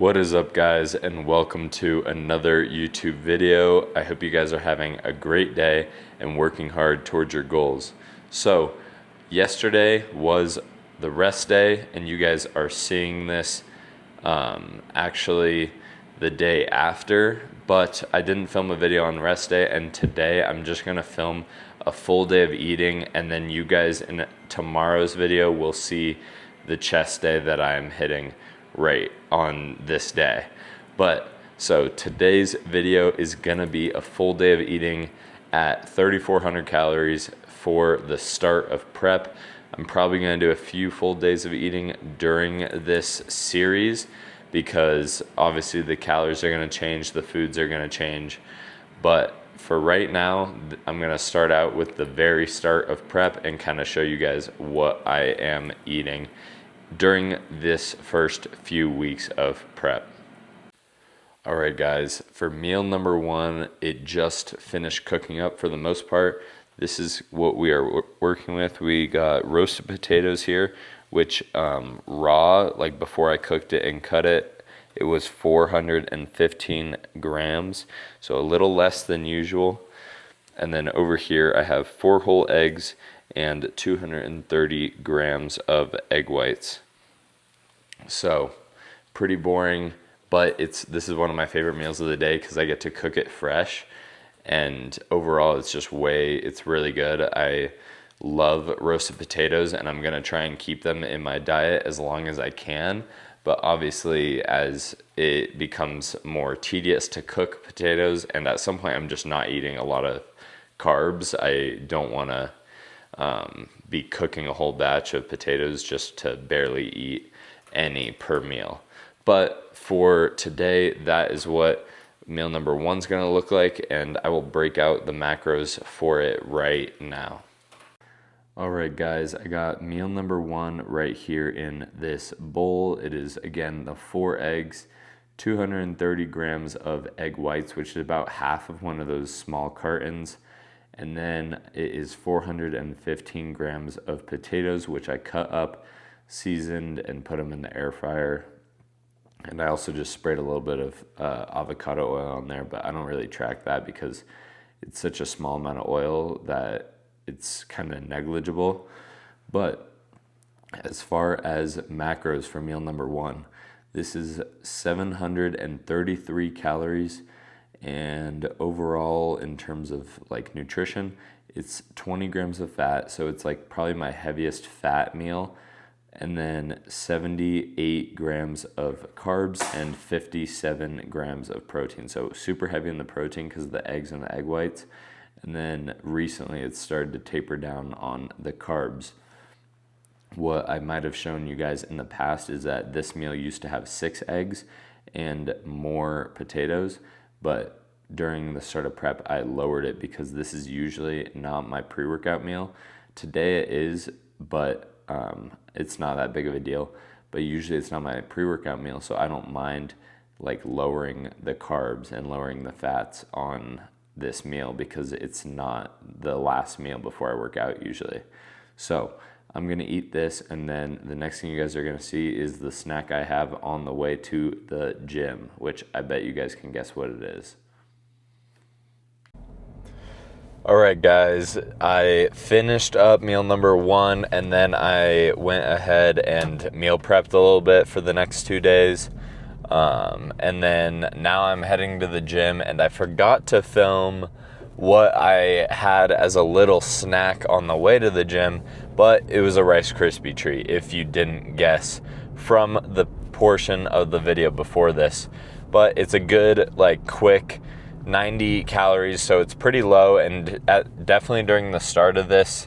What is up, guys, and welcome to another YouTube video. I hope you guys are having a great day and working hard towards your goals. So yesterday was the rest day, and you guys are seeing this actually the day after, but I didn't film a video on rest day, and today I'm just gonna film a full day of eating, and then you guys in tomorrow's video will see the chest day that I'm hitting right on this day. But so today's video is gonna be a full day of eating at 3,400 calories for the start of prep. I'm probably gonna do a few full days of eating during this series because obviously the calories are gonna change, the foods are gonna change. But for right now, I'm gonna start out with the very start of prep and kind of show you guys what I am eating during this first few weeks of prep. All right, guys, for meal number one, it just finished cooking up for the most part. This is what we are working with. We got roasted potatoes here, which raw, like before I cooked it and cut it, it was 415 grams, so a little less than usual. And then over here, I have 4 whole eggs and 230 grams of egg whites. So pretty boring, but this is one of my favorite meals of the day because I get to cook it fresh, and overall it's really good. I love roasted potatoes, and I'm gonna try and keep them in my diet as long as I can. But obviously, as it becomes more tedious to cook potatoes, and at some point I'm just not eating a lot of carbs, I don't want to be cooking a whole batch of potatoes just to barely eat any per meal. But for today, that is what meal number one's going to look like, and I will break out the macros for it right now. All right, guys, I got meal number one right here in this bowl. It is, again, the 4 eggs, 230 grams of egg whites, which is about half of one of those small cartons. And then it is 415 grams of potatoes, which I cut up, seasoned, and put them in the air fryer. And I also just sprayed a little bit of avocado oil on there, but I don't really track that because it's such a small amount of oil that it's kind of negligible. But as far as macros for meal number one, this is 733 calories. And overall, in terms of like nutrition, it's 20 grams of fat. So it's like probably my heaviest fat meal. And then 78 grams of carbs and 57 grams of protein. So super heavy in the protein because of the eggs and the egg whites. And then recently it's started to taper down on the carbs. What I might have shown you guys in the past is that this meal used to have 6 eggs and more potatoes. But during the start of prep, I lowered it because this is usually not my pre-workout meal. Today it is, but it's not that big of a deal. But usually it's not my pre-workout meal, so I don't mind like lowering the carbs and lowering the fats on this meal because it's not the last meal before I work out usually. So I'm gonna eat this, and then the next thing you guys are gonna see is the snack I have on the way to the gym, which I bet you guys can guess what it is. All right, guys, I finished up meal number one, and then I went ahead and meal prepped a little bit for the next 2 days. And then now I'm heading to the gym, and I forgot to film what I had as a little snack on the way to the gym, but it was a Rice Krispie treat, if you didn't guess from the portion of the video before this. But it's a good, like, quick 90 calories, so it's pretty low, and definitely during the start of this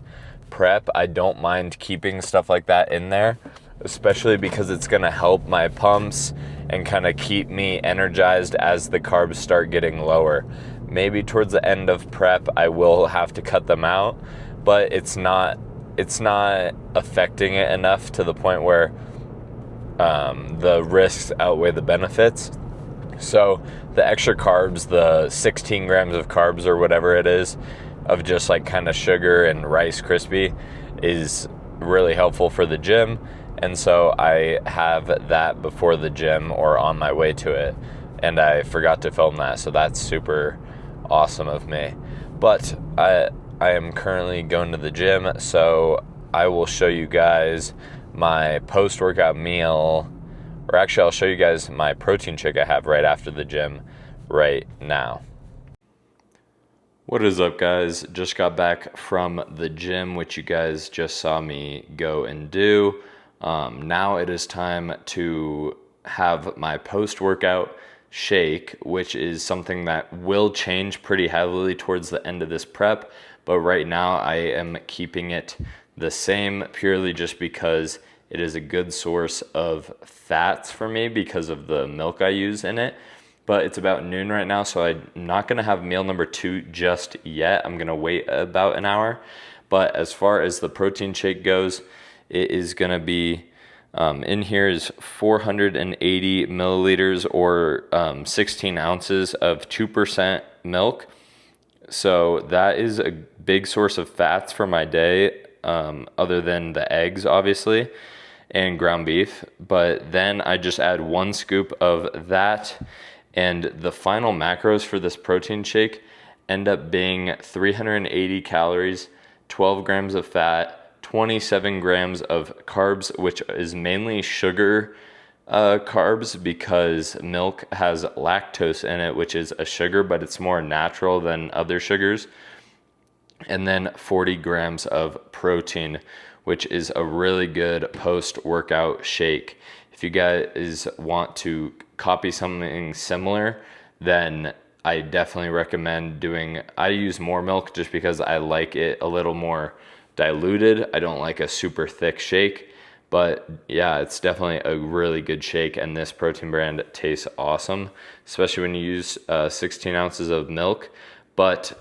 prep, I don't mind keeping stuff like that in there, especially because it's gonna help my pumps and kind of keep me energized as the carbs start getting lower. Maybe towards the end of prep, I will have to cut them out, but it's not affecting it enough to the point where the risks outweigh the benefits. So the extra carbs, the 16 grams of carbs or whatever it is, of just like kind of sugar and Rice Krispie, is really helpful for the gym. And so I have that before the gym or on my way to it, and I forgot to film that, so that's super awesome of me. But I am currently going to the gym, so I will show you guys my post-workout meal, or actually I'll show you guys my protein shake I have right after the gym right now. What is up, guys? Just got back from the gym, which you guys just saw me go and do. Now it is time to have my post-workout shake, which is something that will change pretty heavily towards the end of this prep. But right now I am keeping it the same purely just because it is a good source of fats for me because of the milk I use in it. But it's about noon right now, so I'm not going to have meal number 2 just yet. I'm going to wait about an hour. But as far as the protein shake goes, it is going to be, in here is 480 milliliters or 16 ounces of 2% milk. So that is a big source of fats for my day, other than the eggs, obviously, and ground beef. But then I just add 1 scoop of that. And the final macros for this protein shake end up being 380 calories, 12 grams of fat, 27 grams of carbs, which is mainly sugar carbs because milk has lactose in it, which is a sugar, but it's more natural than other sugars. And then 40 grams of protein, which is a really good post-workout shake. If you guys want to copy something similar, then I definitely recommend I use more milk just because I like it a little more diluted. I don't like a super thick shake, but yeah, it's definitely a really good shake, and this protein brand tastes awesome, especially when you use 16 ounces of milk. But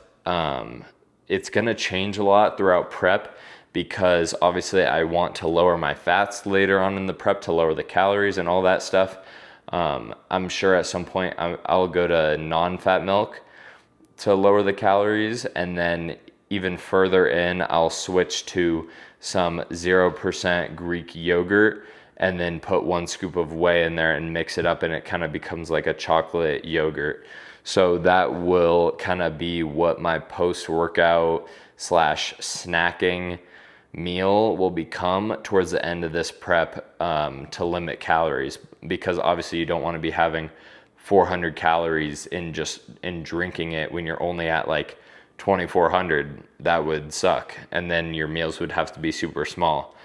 it's gonna change a lot throughout prep, because obviously I want to lower my fats later on in the prep to lower the calories and all that stuff. I'm sure at some point I'll go to non-fat milk to lower the calories, and then even further in I'll switch to some 0% Greek yogurt and then put 1 scoop of whey in there and mix it up, and it kind of becomes like a chocolate yogurt. So that will kind of be what my post-workout / snacking meal will become towards the end of this prep, to limit calories, because obviously you don't want to be having 400 calories in drinking it when you're only at like 2,400. That would suck, and then your meals would have to be super small.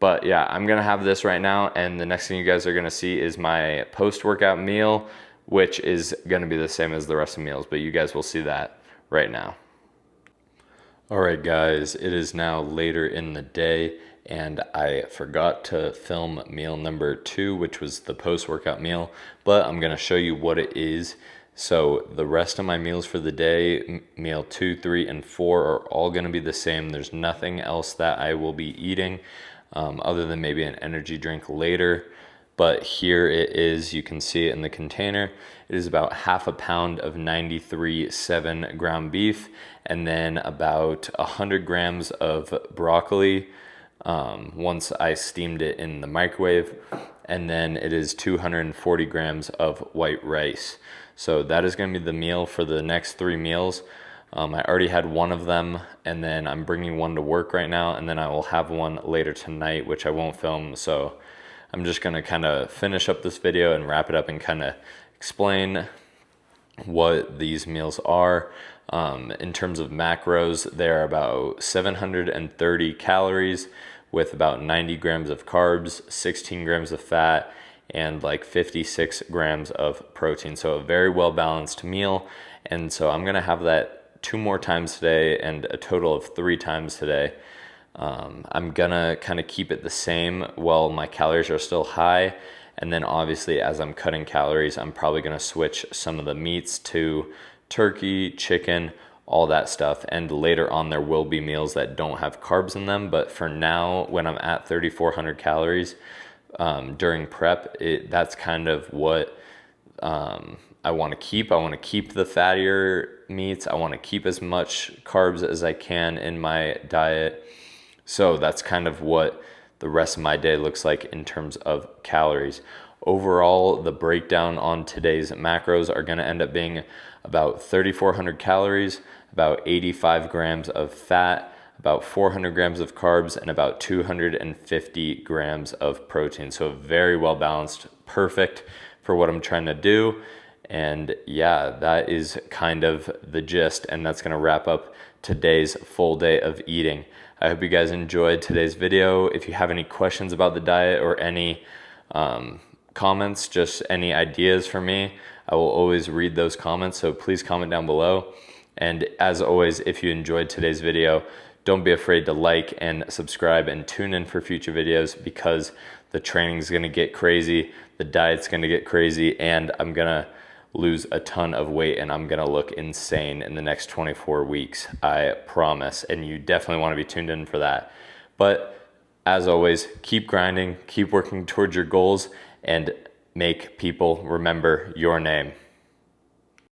But yeah, I'm gonna have this right now, and the next thing you guys are gonna see is my post-workout meal, which is gonna be the same as the rest of the meals, but you guys will see that right now. All right, guys, it is now later in the day, and I forgot to film meal number 2, which was the post-workout meal, but I'm gonna show you what it is. So the rest of my meals for the day, meal 2, 3, and 4, are all gonna be the same. There's nothing else that I will be eating, other than maybe an energy drink later. But here it is, you can see it in the container. It is about half a pound of 93.7 ground beef, and then about 100 grams of broccoli once I steamed it in the microwave. And then it is 240 grams of white rice. So that is gonna be the meal for the next 3 meals. I already had 1 of them, and then I'm bringing 1 to work right now, and then I will have 1 later tonight, which I won't film. So I'm just gonna kind of finish up this video and wrap it up and kind of explain what these meals are. In terms of macros, they're about 730 calories with about 90 grams of carbs, 16 grams of fat, and like 56 grams of protein. So a very well balanced meal. And so I'm gonna have that 2 more times today and a total of 3 times today. I'm gonna kind of keep it the same while my calories are still high, and then obviously as I'm cutting calories, I'm probably gonna switch some of the meats to turkey, chicken, all that stuff. And later on there will be meals that don't have carbs in them, but for now, when I'm at 3,400 calories during prep, that's kind of what I want to keep. I want to keep the fattier meats. I want to keep as much carbs as I can in my diet. So that's kind of what the rest of my day looks like in terms of calories. Overall, the breakdown on today's macros are going to end up being about 3,400 calories, about 85 grams of fat, about 400 grams of carbs, and about 250 grams of protein. So very well balanced, perfect for what I'm trying to do. And yeah, that is kind of the gist, and that's gonna wrap up today's full day of eating. I hope you guys enjoyed today's video. If you have any questions about the diet or any comments, just any ideas for me, I will always read those comments, so please comment down below. And as always, if you enjoyed today's video, don't be afraid to like and subscribe and tune in for future videos, because the training is gonna get crazy, the diet's gonna get crazy, and I'm gonna lose a ton of weight and I'm gonna look insane in the next 24 weeks, I promise. And you definitely wanna be tuned in for that. But as always, keep grinding, keep working towards your goals, and make people remember your name.